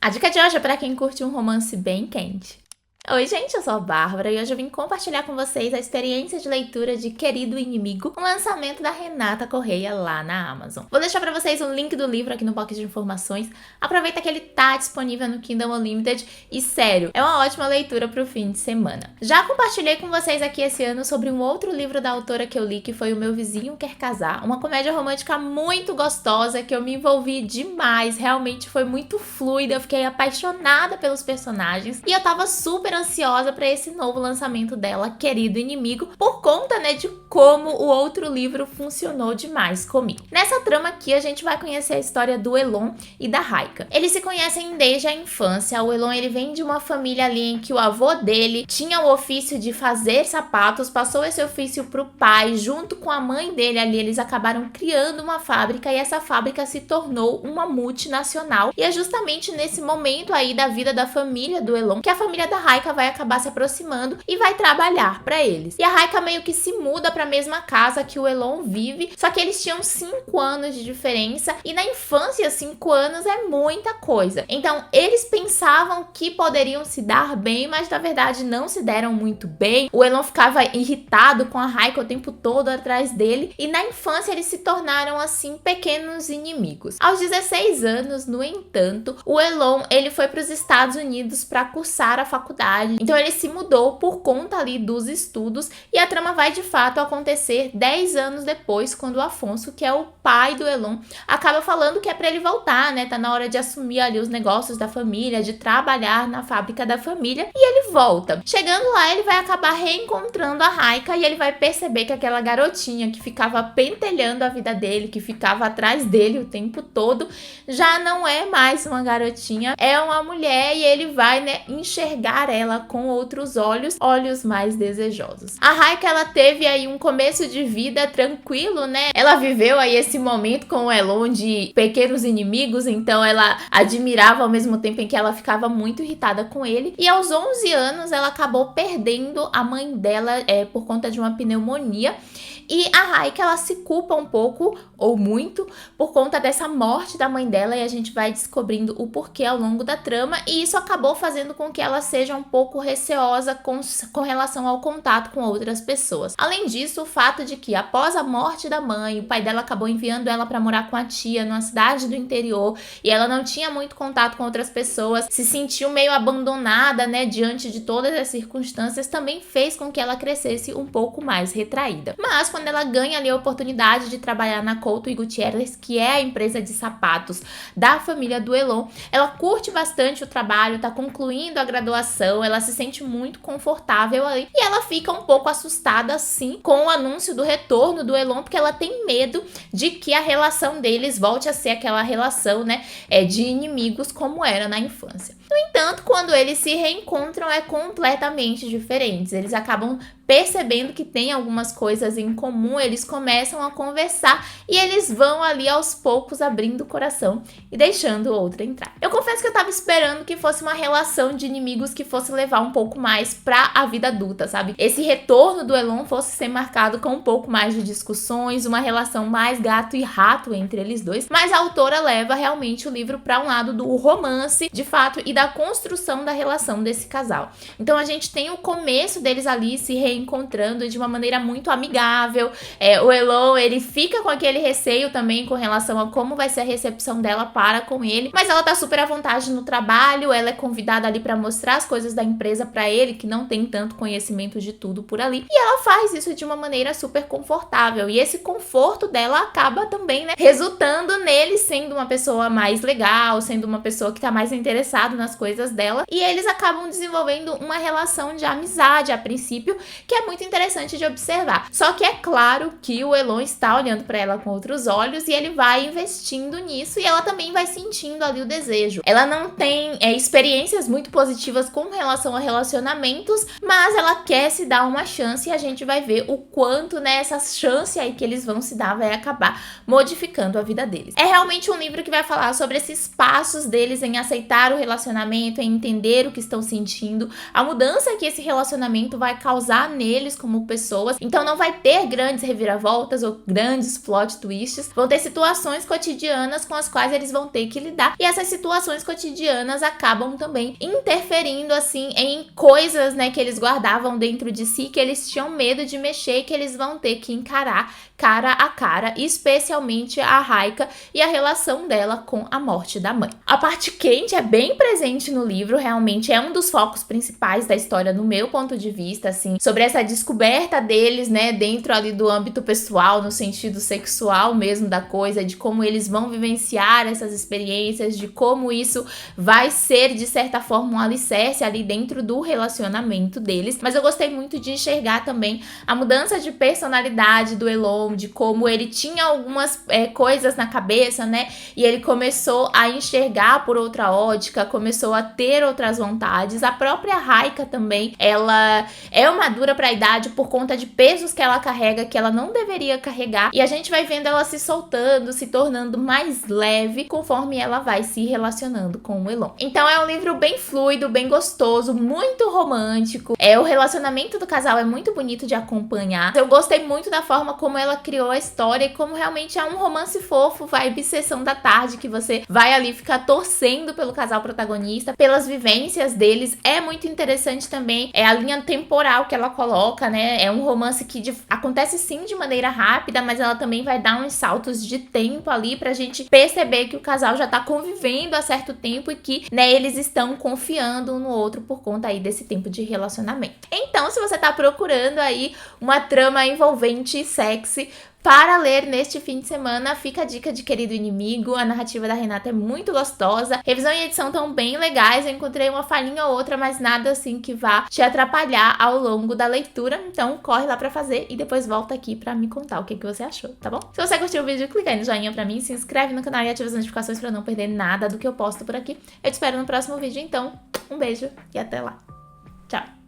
A dica de hoje é para quem curte um romance bem quente. Oi gente, eu sou a Bárbara e hoje eu vim compartilhar com vocês a experiência de leitura de Querido Inimigo, um lançamento da Renata Correia lá na Amazon. Vou deixar para vocês o link do livro aqui no box de informações. Aproveita que ele tá disponível no Kindle Unlimited e sério, é uma ótima leitura pro fim de semana. Já compartilhei com vocês aqui esse ano sobre um outro livro da autora que eu li, que foi O Meu Vizinho Quer Casar, uma comédia romântica muito gostosa que eu me envolvi demais, realmente foi muito fluida, eu fiquei apaixonada pelos personagens e eu tava super ansiosa para esse novo lançamento dela, Querido Inimigo, por conta, de como o outro livro funcionou demais comigo. Nessa trama aqui, a gente vai conhecer a história do Elon e da Raika. Eles se conhecem desde a infância. O Elon, ele vem de uma família ali em que o avô dele tinha o ofício de fazer sapatos, passou esse ofício pro pai, junto com a mãe dele ali, eles acabaram criando uma fábrica e essa fábrica se tornou uma multinacional. E é justamente nesse momento aí da vida da família do Elon que a família da Raika vai acabar se aproximando e vai trabalhar para eles. E a Raika meio que se muda para a mesma casa que o Elon vive, só que eles tinham 5 anos de diferença e na infância 5 anos é muita coisa. Então eles pensavam que poderiam se dar bem, mas na verdade não se deram muito bem. O Elon ficava irritado com a Raika o tempo todo atrás dele e na infância eles se tornaram assim pequenos inimigos. Aos 16 anos, no entanto, o Elon ele foi para os Estados Unidos para cursar a faculdade. Então ele se mudou por conta ali dos estudos e a trama vai de fato acontecer 10 anos depois, quando o Afonso, que é o pai do Elon, acaba falando que é para ele voltar, tá na hora de assumir ali os negócios da família, de trabalhar na fábrica da família, e ele volta. Chegando lá, ele vai acabar reencontrando a Raika e ele vai perceber que aquela garotinha que ficava pentelhando a vida dele, que ficava atrás dele o tempo todo, já não é mais uma garotinha, é uma mulher e ele vai, enxergar ela com outros olhos, olhos mais desejosos. A Raika, ela teve aí um começo de vida tranquilo, Ela viveu aí esse momento com o Elon de pequenos inimigos, então ela admirava ao mesmo tempo em que ela ficava muito irritada com ele. E aos 11 anos ela acabou perdendo a mãe dela por conta de uma pneumonia. E a Raika, ela se culpa um pouco, ou muito, por conta dessa morte da mãe dela e a gente vai descobrindo o porquê ao longo da trama e isso acabou fazendo com que ela seja um pouco receosa com relação ao contato com outras pessoas. Além disso, o fato de que após a morte da mãe, o pai dela acabou enviando ela para morar com a tia numa cidade do interior e ela não tinha muito contato com outras pessoas, se sentiu meio abandonada, diante de todas as circunstâncias, também fez com que ela crescesse um pouco mais retraída. Mas quando ela ganha ali a oportunidade de trabalhar na Couto e Gutierrez, que é a empresa de sapatos da família do Elon, ela curte bastante o trabalho, tá concluindo a graduação, ela se sente muito confortável ali e ela fica um pouco assustada sim com o anúncio do retorno do Elon, porque ela tem medo de que a relação deles volte a ser aquela relação, de inimigos como era na infância. No entanto, quando eles se reencontram é completamente diferente. Eles acabam percebendo que tem algumas coisas em comum, eles começam a conversar e eles vão ali aos poucos abrindo o coração e deixando o outro entrar. Eu confesso que eu tava esperando que fosse uma relação de inimigos que fosse levar um pouco mais pra a vida adulta, sabe? Esse retorno do Elon fosse ser marcado com um pouco mais de discussões, uma relação mais gato e rato entre eles dois, mas a autora leva realmente o livro pra um lado do romance, de fato, e da construção da relação desse casal. Então a gente tem o começo deles ali se reencontrando de uma maneira muito amigável. O Elon, ele fica com aquele receio também com relação a como vai ser a recepção dela para com ele, mas ela tá super à vontade no trabalho, ela é convidada ali para mostrar as coisas da empresa para ele, que não tem tanto conhecimento de tudo por ali, e ela faz isso de uma maneira super confortável, e esse conforto dela acaba também, resultando nele sendo uma pessoa mais legal, sendo uma pessoa que tá mais interessada nas coisas dela, e eles acabam desenvolvendo uma relação de amizade a princípio, que é muito interessante de observar. Só que é claro que o Elon está olhando para ela com outros olhos e ele vai investindo nisso e ela também vai sentindo ali o desejo. Ela não tem experiências muito positivas com relação a relacionamentos, mas ela quer se dar uma chance e a gente vai ver o quanto, essa chance aí que eles vão se dar vai acabar modificando a vida deles. É realmente um livro que vai falar sobre esses passos deles em aceitar o relacionamento, em entender o que estão sentindo, a mudança que esse relacionamento vai causar neles como pessoas. Então não vai ter grandes reviravoltas ou grandes plot twists. Vão ter situações cotidianas com as quais eles vão ter que lidar. E essas situações cotidianas acabam também interferindo, assim, em coisas, né, que eles guardavam dentro de si, que eles tinham medo de mexer e que eles vão ter que encarar cara a cara, especialmente a Raika e a relação dela com a morte da mãe. A parte quente é bem presente no livro, realmente é um dos focos principais da história no meu ponto de vista, assim, sobre essa descoberta deles, né, dentro ali do âmbito pessoal, no sentido sexual mesmo da coisa, de como eles vão vivenciar essas experiências, de como isso vai ser, de certa forma, um alicerce ali dentro do relacionamento deles. Mas eu gostei muito de enxergar também a mudança de personalidade do Elon, de como ele tinha algumas coisas na cabeça, né? E ele começou a enxergar por outra ótica, começou a ter outras vontades. A própria Raika também, ela é madura pra idade por conta de pesos que ela carrega, que ela não deveria carregar. E a gente vai vendo ela se soltando, se tornando mais leve, conforme ela vai se relacionando com o Elon. Então é um livro bem fluido, bem gostoso, muito romântico. O relacionamento do casal é muito bonito de acompanhar. Eu gostei muito da forma como ela criou a história e como realmente é um romance fofo, vibe Sessão da Tarde, que você vai ali ficar torcendo pelo casal protagonista, pelas vivências deles. É muito interessante também a linha temporal que ela coloca, né? É um romance que acontece sim de maneira rápida, mas ela também vai dar uns saltos de tempo ali pra gente perceber que o casal já tá convivendo há certo tempo e que, né, eles estão confiando um no outro por conta aí desse tempo de relacionamento. Então, se você tá procurando aí uma trama envolvente e sexy para ler neste fim de semana, fica a dica de Querido Inimigo. A narrativa da Renata é muito gostosa, revisão e edição estão bem legais. Eu encontrei uma falhinha ou outra, mas nada assim que vá te atrapalhar ao longo da leitura. Então corre lá pra fazer e depois volta aqui pra me contar o que você achou, tá bom? Se você curtiu o vídeo, clica aí no joinha pra mim, se inscreve no canal e ativa as notificações pra não perder nada do que eu posto por aqui. Eu te espero no próximo vídeo, então um beijo e até lá. Tchau!